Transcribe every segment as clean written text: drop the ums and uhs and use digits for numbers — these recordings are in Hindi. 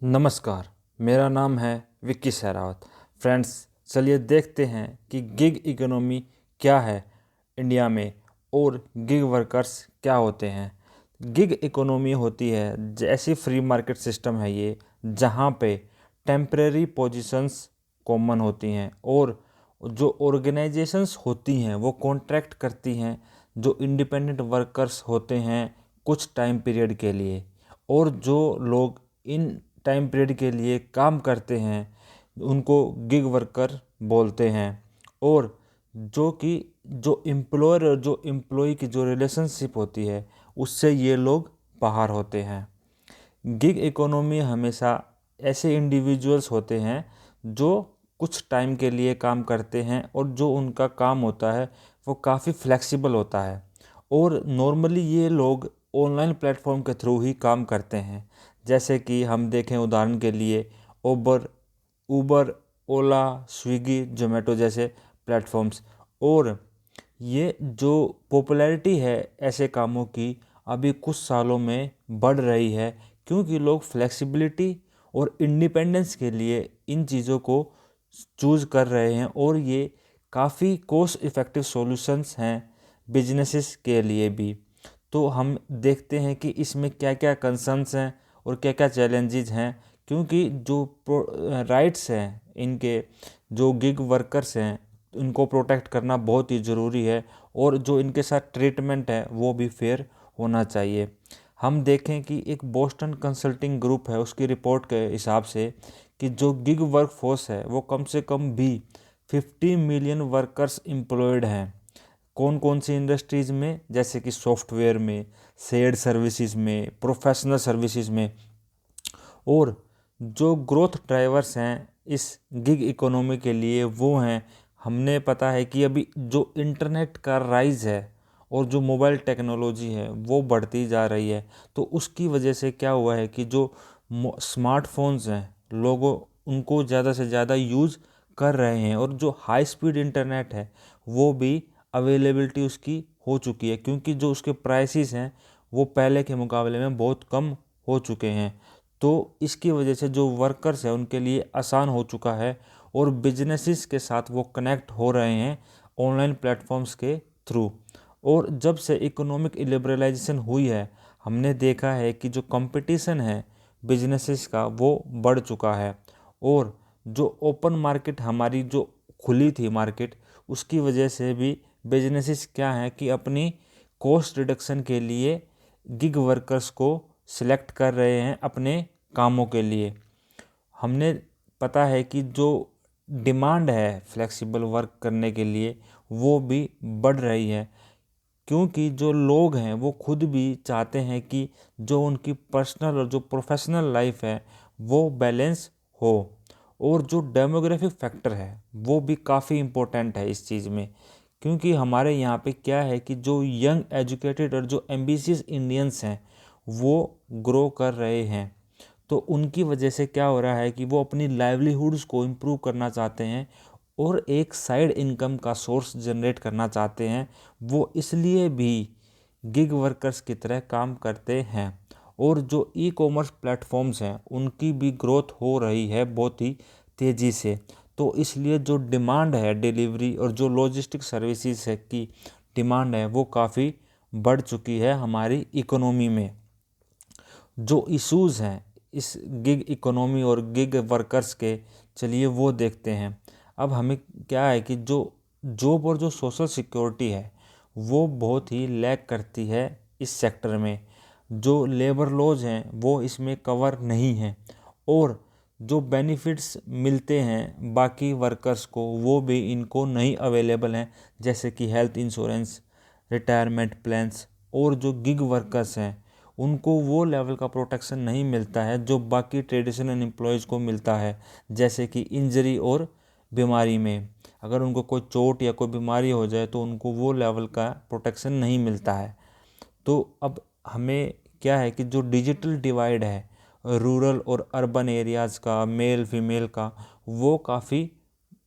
नमस्कार, मेरा नाम है विक्की सहरावत। फ्रेंड्स, चलिए देखते हैं कि गिग इकोनॉमी क्या है इंडिया में और गिग वर्कर्स क्या होते हैं। गिग इकोनॉमी होती है जैसी फ्री मार्केट सिस्टम है ये, जहाँ पे टेम्परेरी पोजीशंस कॉमन होती हैं और जो ऑर्गेनाइजेशंस होती हैं वो कॉन्ट्रैक्ट करती हैं जो इंडिपेंडेंट वर्कर्स होते हैं कुछ टाइम पीरियड के लिए, और जो लोग इन टाइम पीरियड के लिए काम करते हैं उनको गिग वर्कर बोलते हैं। और जो एम्प्लॉयर और जो एम्प्लॉय की जो रिलेशनशिप होती है उससे ये लोग बाहर होते हैं। गिग इकोनॉमी हमेशा ऐसे इंडिविजुअल्स होते हैं जो कुछ टाइम के लिए काम करते हैं और जो उनका काम होता है वो काफ़ी फ्लेक्सिबल होता है, और नॉर्मली ये लोग ऑनलाइन प्लेटफॉर्म के थ्रू ही काम करते हैं। जैसे कि हम देखें उदाहरण के लिए ऊबर, ओला, स्विगी, जोमेटो जैसे प्लेटफॉर्म्स। और ये जो पॉपुलैरिटी है ऐसे कामों की अभी कुछ सालों में बढ़ रही है, क्योंकि लोग फ्लेक्सिबिलिटी और इंडिपेंडेंस के लिए इन चीज़ों को चूज़ कर रहे हैं, और ये काफ़ी कॉस्ट इफ़ेक्टिव सॉल्यूशंस हैं बिजनेसेस के लिए भी। तो हम देखते हैं कि इसमें क्या क्या कंसर्न्स हैं और क्या क्या चैलेंजेस हैं, क्योंकि जो राइट्स हैं इनके, जो गिग वर्कर्स हैं उनको प्रोटेक्ट करना बहुत ही ज़रूरी है, और जो इनके साथ ट्रीटमेंट है वो भी फेयर होना चाहिए। हम देखें कि एक बोस्टन कंसल्टिंग ग्रुप है, उसकी रिपोर्ट के हिसाब से कि जो गिग वर्क फोर्स है वो कम से कम भी 50 मिलियन वर्कर्स एम्प्लॉयड हैं। कौन कौन सी इंडस्ट्रीज़ में, जैसे कि सॉफ्टवेयर में, शेयर्ड सर्विसेज में, प्रोफेशनल सर्विसेज में। और जो ग्रोथ ड्राइवर्स हैं इस गिग इकोनॉमी के लिए वो हैं, हमने पता है कि अभी जो इंटरनेट का राइज है और जो मोबाइल टेक्नोलॉजी है वो बढ़ती जा रही है, तो उसकी वजह से क्या हुआ है कि जो स्मार्टफोन्स हैं लोगों उनको ज़्यादा से ज़्यादा यूज़ कर रहे हैं, और जो हाई स्पीड इंटरनेट है वो भी अवेलेबिलिटी उसकी हो चुकी है, क्योंकि जो उसके प्राइसेस हैं वो पहले के मुकाबले में बहुत कम हो चुके हैं। तो इसकी वजह से जो वर्कर्स हैं उनके लिए आसान हो चुका है, और बिजनेसेस के साथ वो कनेक्ट हो रहे हैं ऑनलाइन प्लेटफॉर्म्स के थ्रू। और जब से इकोनॉमिक लिबरलाइजेशन हुई है हमने देखा है कि जो कंपटीशन है बिजनेसेस का वो बढ़ चुका है, और जो ओपन मार्केट हमारी जो खुली थी मार्केट, उसकी वजह से भी बिजनेसेस क्या हैं कि अपनी कॉस्ट रिडक्शन के लिए गिग वर्कर्स को सिलेक्ट कर रहे हैं अपने कामों के लिए। हमने पता है कि जो डिमांड है फ्लेक्सिबल वर्क करने के लिए वो भी बढ़ रही है, क्योंकि जो लोग हैं वो खुद भी चाहते हैं कि जो उनकी पर्सनल और जो प्रोफेशनल लाइफ है वो बैलेंस हो। और जो डेमोग्राफिक फैक्टर है वो भी काफ़ी इम्पोर्टेंट है इस चीज़ में, क्योंकि हमारे यहाँ पे क्या है कि जो यंग एजुकेटेड और जो एम्बिशियस इंडियंस हैं वो ग्रो कर रहे हैं, तो उनकी वजह से क्या हो रहा है कि वो अपनी लाइवलीहुड्स को इम्प्रूव करना चाहते हैं और एक साइड इनकम का सोर्स जनरेट करना चाहते हैं। वो इसलिए भी गिग वर्कर्स की तरह काम करते हैं। और जो ई कॉमर्स प्लेटफॉर्म्स हैं उनकी भी ग्रोथ हो रही है बहुत ही तेज़ी से, तो इसलिए जो डिमांड है डिलीवरी और जो लॉजिस्टिक सर्विसेज है की डिमांड है वो काफ़ी बढ़ चुकी है हमारी इकोनॉमी में। जो इश्यूज़ हैं इस गिग इकोनॉमी और गिग वर्कर्स के, चलिए वो देखते हैं। अब हमें क्या है कि जो जॉब और जो सोशल सिक्योरिटी है वो बहुत ही लैक करती है इस सेक्टर में। जो लेबर लॉज हैं वो इसमें कवर नहीं हैं, और जो बेनिफिट्स मिलते हैं बाकी वर्कर्स को वो भी इनको नहीं अवेलेबल हैं, जैसे कि हेल्थ इंश्योरेंस, रिटायरमेंट प्लान्स। और जो गिग वर्कर्स हैं उनको वो लेवल का प्रोटेक्शन नहीं मिलता है जो बाकी ट्रेडिशनल एम्प्लॉयज़ को मिलता है, जैसे कि इंजरी और बीमारी में अगर उनको कोई चोट या कोई बीमारी हो जाए तो उनको वो लेवल का प्रोटेक्शन नहीं मिलता है। तो अब हमें क्या है कि जो डिजिटल डिवाइड है रूरल और अर्बन एरियाज़ का, मेल फीमेल का, वो काफ़ी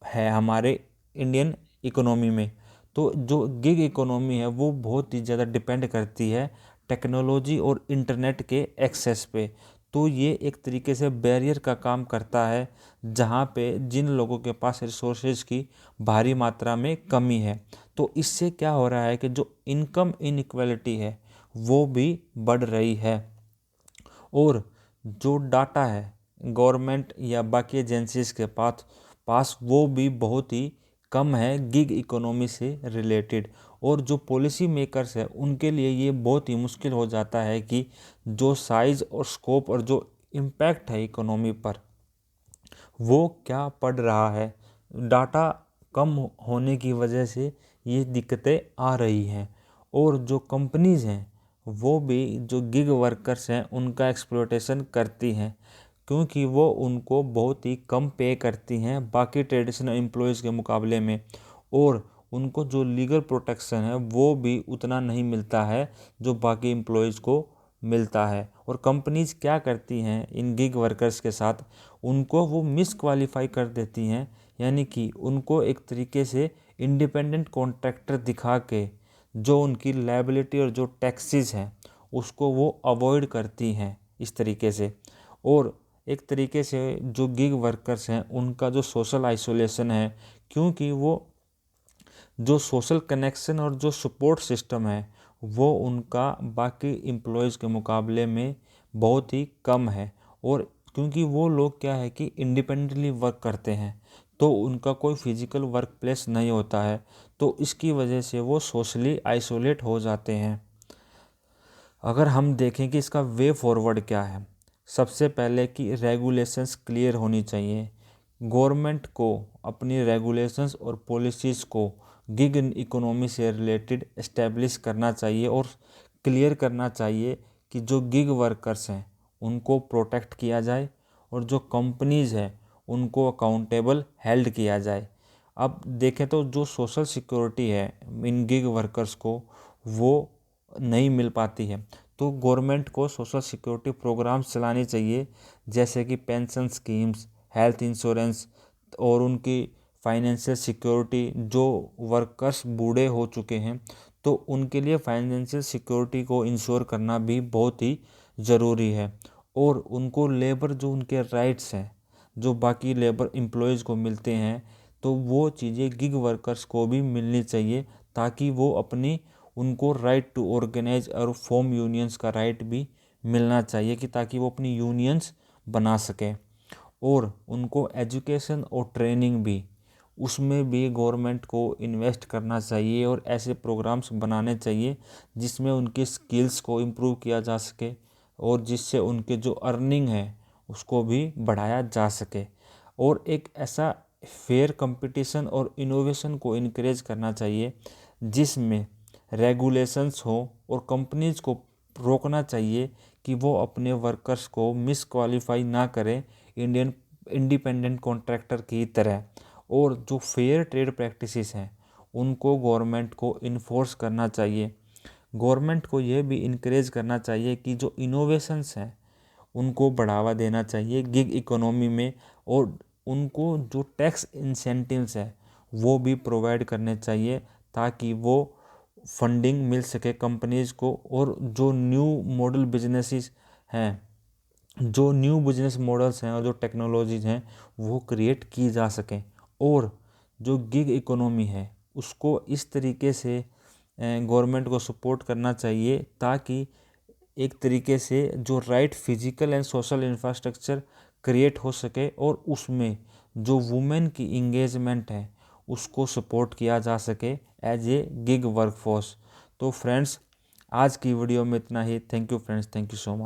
है हमारे इंडियन इकोनॉमी में। तो जो गिग इकोनॉमी है वो बहुत ही ज़्यादा डिपेंड करती है टेक्नोलॉजी और इंटरनेट के एक्सेस पे। तो ये एक तरीके से बैरियर का काम करता है, जहाँ पे जिन लोगों के पास रिसोर्सेज की भारी मात्रा में कमी है। तो इससे क्या हो रहा है कि जो इनकम इनइक्वालिटी है वो भी बढ़ रही है, और जो डाटा है गवर्नमेंट या बाकी एजेंसीज के पास वो भी बहुत ही कम है गिग इकोनॉमी से रिलेटेड। और जो पॉलिसी मेकर्स है उनके लिए ये बहुत ही मुश्किल हो जाता है कि जो साइज़ और स्कोप और जो इम्पैक्ट है इकोनॉमी पर वो क्या पड़ रहा है। डाटा कम होने की वजह से ये दिक्कतें आ रही हैं, और जो कंपनीज़ हैं वो भी जो गिग वर्कर्स हैं उनका एक्सप्लॉयटेशन करती हैं, क्योंकि वो उनको बहुत ही कम पे करती हैं बाकी ट्रेडिशनल एम्प्लॉयज़ के मुकाबले में, और उनको जो लीगल प्रोटेक्शन है वो भी उतना नहीं मिलता है जो बाकी एम्प्लॉयज़ को मिलता है। और कंपनीज क्या करती हैं इन गिग वर्कर्स के साथ, उनको वो मिस क्वालिफाई कर देती हैं, यानी कि उनको एक तरीके से इंडिपेंडेंट कॉन्ट्रैक्टर दिखा के जो उनकी लायबिलिटी और जो टैक्सेस हैं उसको वो अवॉइड करती हैं इस तरीके से। और एक तरीके से जो गिग वर्कर्स हैं उनका जो सोशल आइसोलेशन है, क्योंकि वो जो सोशल कनेक्शन और जो सपोर्ट सिस्टम है वो उनका बाकी एम्प्लॉयज़ के मुकाबले में बहुत ही कम है। और क्योंकि वो लोग क्या है कि इंडिपेंडेंटली वर्क करते हैं, तो उनका कोई फिजिकल वर्क प्लेस नहीं होता है, तो इसकी वजह से वो सोशली आइसोलेट हो जाते हैं। अगर हम देखें कि इसका वे फॉरवर्ड क्या है, सबसे पहले कि रेगुलेशंस क्लियर होनी चाहिए। गवर्नमेंट को अपनी रेगुलेशंस और पॉलिसीज़ को गिग इकोनॉमी से रिलेटेड इस्टेब्लिश करना चाहिए, और क्लियर करना चाहिए कि जो गिग वर्कर्स हैं उनको प्रोटेक्ट किया जाए, और जो कंपनीज़ हैं उनको अकाउंटेबल हेल्ड किया जाए। अब देखें तो जो सोशल सिक्योरिटी है इन गिग वर्कर्स को वो नहीं मिल पाती है, तो गवर्नमेंट को सोशल सिक्योरिटी प्रोग्राम्स चलाने चाहिए, जैसे कि पेंशन स्कीम्स, हेल्थ इंश्योरेंस, और उनकी फाइनेंशियल सिक्योरिटी। जो वर्कर्स बूढ़े हो चुके हैं तो उनके लिए फाइनेंशियल सिक्योरिटी को इंश्योर करना भी बहुत ही ज़रूरी है, और उनको लेबर जो उनके राइट्स हैं जो बाकी लेबर एम्प्लॉयज़ को मिलते हैं, तो वो चीज़ें गिग वर्कर्स को भी मिलनी चाहिए, ताकि वो अपनी उनको राइट टू ऑर्गेनाइज और फॉर्म यूनियंस का राइट भी मिलना चाहिए, कि ताकि वो अपनी यूनियंस बना सकें। और उनको एजुकेशन और ट्रेनिंग भी, उसमें भी गवर्नमेंट को इन्वेस्ट करना चाहिए, और ऐसे प्रोग्राम्स बनाने चाहिए जिसमें उनकी स्किल्स को इम्प्रूव किया जा सके, और जिससे उनके जो अर्निंग है उसको भी बढ़ाया जा सके। और एक ऐसा फेयर कंपटीशन और इनोवेशन को इनक्रेज करना चाहिए जिसमें रेगुलेशंस हो, और कंपनीज को रोकना चाहिए कि वो अपने वर्कर्स को मिस क्वालिफाई ना करें इंडियन इंडिपेंडेंट कॉन्ट्रैक्टर की तरह। और जो फेयर ट्रेड प्रैक्टिसेस हैं उनको गवर्नमेंट को इन्फोर्स करना चाहिए। गवर्नमेंट को ये भी इनक्रेज करना चाहिए कि जो इनोवेशंस हैं उनको बढ़ावा देना चाहिए गिग इकोनॉमी में, और उनको जो टैक्स इंसेंटिव्स हैं वो भी प्रोवाइड करने चाहिए, ताकि वो फंडिंग मिल सके कंपनीज़ को, और जो न्यू मॉडल बिजनेसेस हैं, जो न्यू बिजनेस मॉडल्स हैं और जो टेक्नोलॉजीज़ हैं वो क्रिएट की जा सकें। और जो गिग इकोनॉमी है उसको इस तरीके से गवर्नमेंट को सपोर्ट करना चाहिए, ताकि एक तरीके से जो right physical and social infrastructure create हो सके, और उसमें जो वुमेन की इंगेजमेंट है उसको सपोर्ट किया जा सके एज ए गिग वर्कफोर्स। तो फ्रेंड्स, आज की वीडियो में इतना ही। Thank you friends, thank you so much.